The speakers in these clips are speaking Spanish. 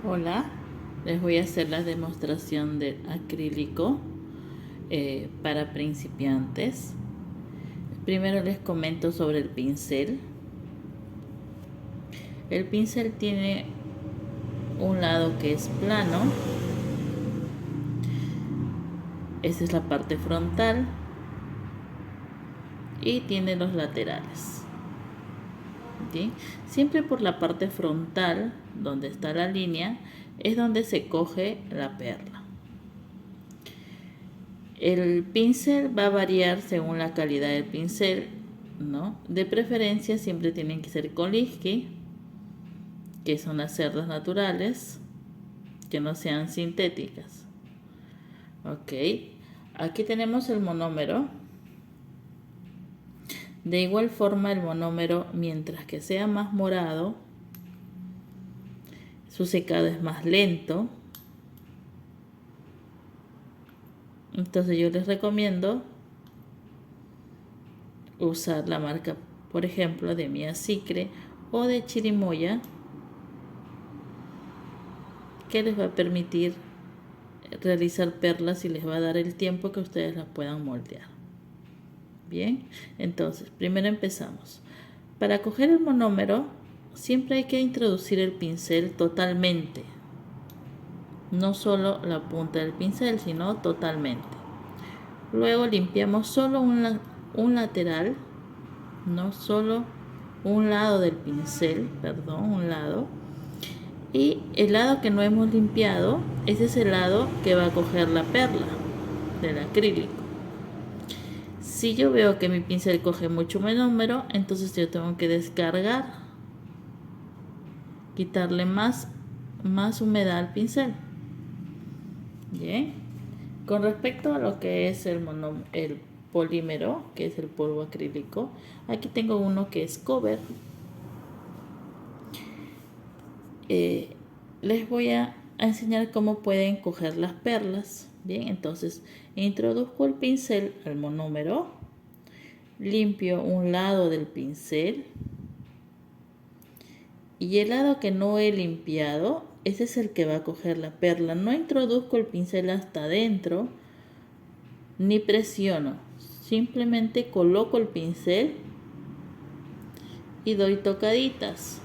Hola, les voy a hacer la demostración del acrílico para principiantes. Primero les comento sobre el pincel. El pincel tiene un lado que es plano, esa es la parte frontal, y tiene los laterales. ¿Sí? Siempre por la parte frontal, donde está la línea, es donde se coge la perla. El pincel va a variar según la calidad del pincel, ¿no? De preferencia siempre tienen que ser Kolinsky, que son las cerdas naturales, que no sean sintéticas. Ok, aquí tenemos el monómero. De igual forma el monómero, mientras que sea más morado, su secado es más lento. Entonces yo les recomiendo usar la marca, por ejemplo, de Mia Cicre o de Chirimoya, que les va a permitir realizar perlas y les va a dar el tiempo que ustedes las puedan moldear. Bien, entonces primero empezamos. Para coger el monómero siempre hay que introducir el pincel totalmente, no solo la punta del pincel, sino totalmente. Luego limpiamos solo un lateral, no solo un lado del pincel, perdón, un lado. Y el lado que no hemos limpiado, ese es el lado que va a coger la perla del acrílico. Si yo veo que mi pincel coge mucho monómero, entonces yo tengo que descargar, quitarle más humedad al pincel. Bien. Con respecto a lo que es el polímero, que es el polvo acrílico, aquí tengo uno que es cover. Les voy a enseñar cómo pueden coger las perlas. Bien, entonces introduzco el pincel al monómero, limpio un lado del pincel y el lado que no he limpiado, ese es el que va a coger la perla. No introduzco el pincel hasta adentro ni presiono, simplemente coloco el pincel y doy tocaditas.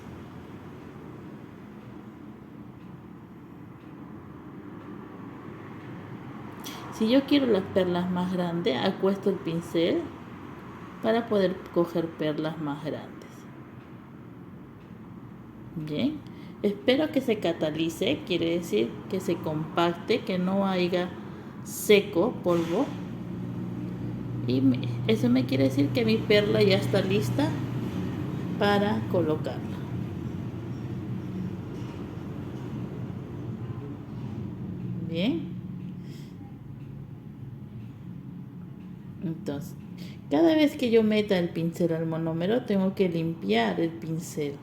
Si yo quiero las perlas más grandes, acuesto el pincel para poder coger perlas más grandes. Bien, espero que se catalice, quiere decir que se compacte, que no haya seco, polvo. Y eso me quiere decir que mi perla ya está lista para colocarla. Bien, entonces, cada vez que yo meta el pincel al monómero, tengo que limpiar el pincel.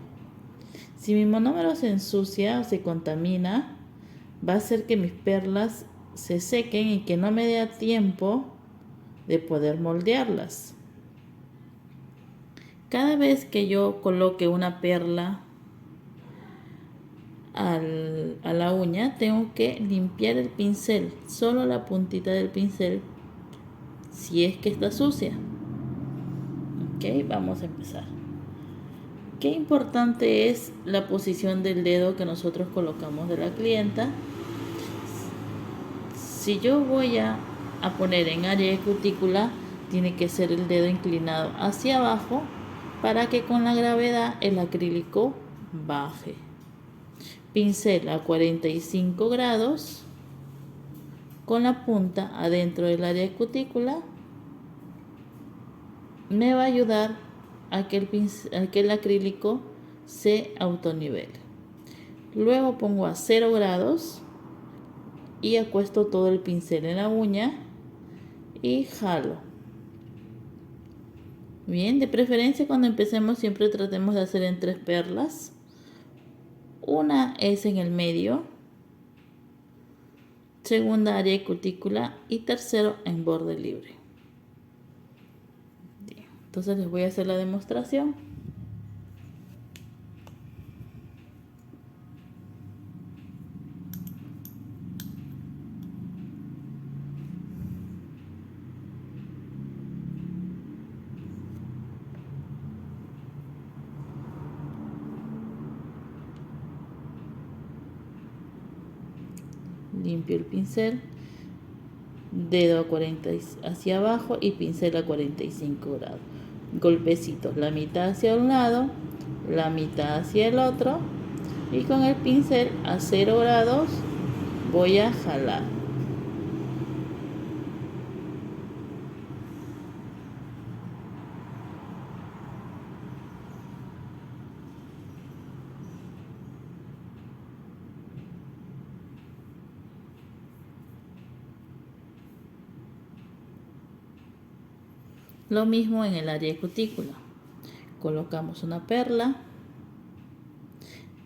Si mi monómero se ensucia o se contamina, va a hacer que mis perlas se sequen y que no me dé tiempo de poder moldearlas. Cada vez que yo coloque una perla a la uña, tengo que limpiar el pincel, solo la puntita del pincel, si es que está sucia. Ok, vamos a empezar. Qué importante es la posición del dedo que nosotros colocamos de la clienta. Si yo voy a poner en área de cutícula, tiene que ser el dedo inclinado hacia abajo para que con la gravedad el acrílico baje. Pincel a 45 grados con la punta adentro del área de cutícula me va a ayudar a que el acrílico se autonivele. Luego pongo a 0 grados y acuesto todo el pincel en la uña y jalo. Bien, de preferencia cuando empecemos siempre tratemos de hacer en 3 perlas. Una es en el medio, segunda área de cutícula y tercero en borde libre. Bien, entonces les voy a hacer la demostración. Limpio el pincel, dedo a 40 hacia abajo y pincel a 45 grados. Golpecitos, la mitad hacia un lado, la mitad hacia el otro, y con el pincel a 0 grados voy a jalar. Lo mismo en el área de cutícula. Colocamos una perla,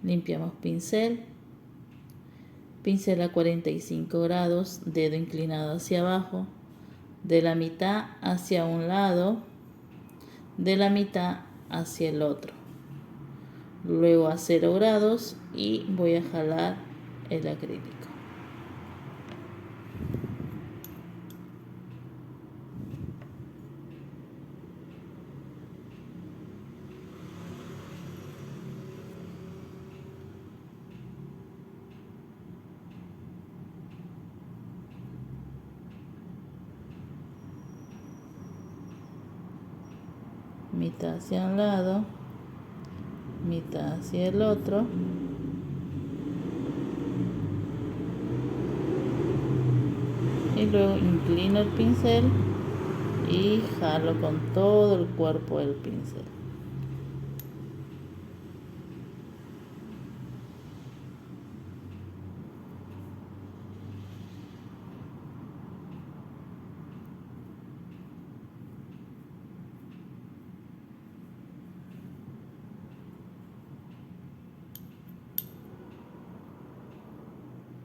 limpiamos pincel, pincel a 45 grados, dedo inclinado hacia abajo, de la mitad hacia un lado, de la mitad hacia el otro. Luego a 0 grados y voy a jalar el acrílico. Mitad hacia un lado, mitad hacia el otro. Y luego inclino el pincel y jalo con todo el cuerpo del pincel.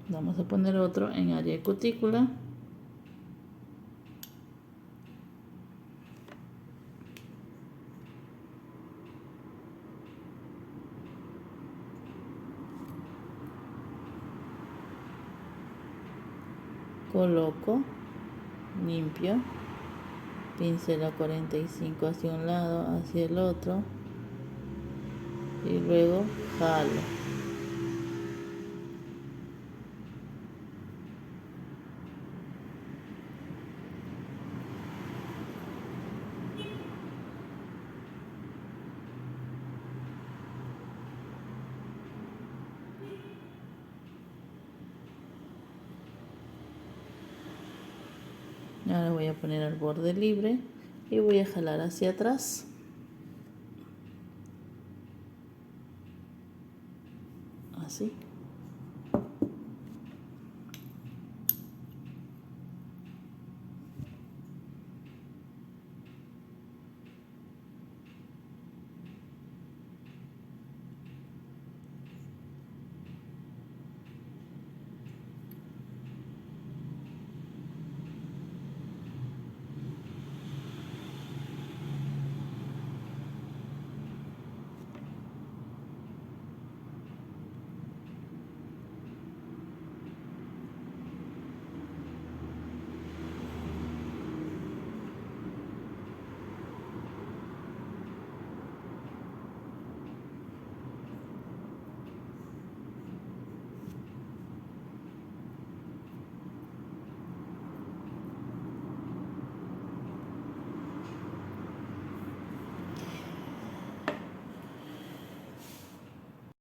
Vamos a poner otro en área de cutícula. Coloco, limpio, pincel a 45 hacia un lado, hacia el otro, y luego jalo. Ahora voy a poner el borde libre y voy a jalar hacia atrás. Así.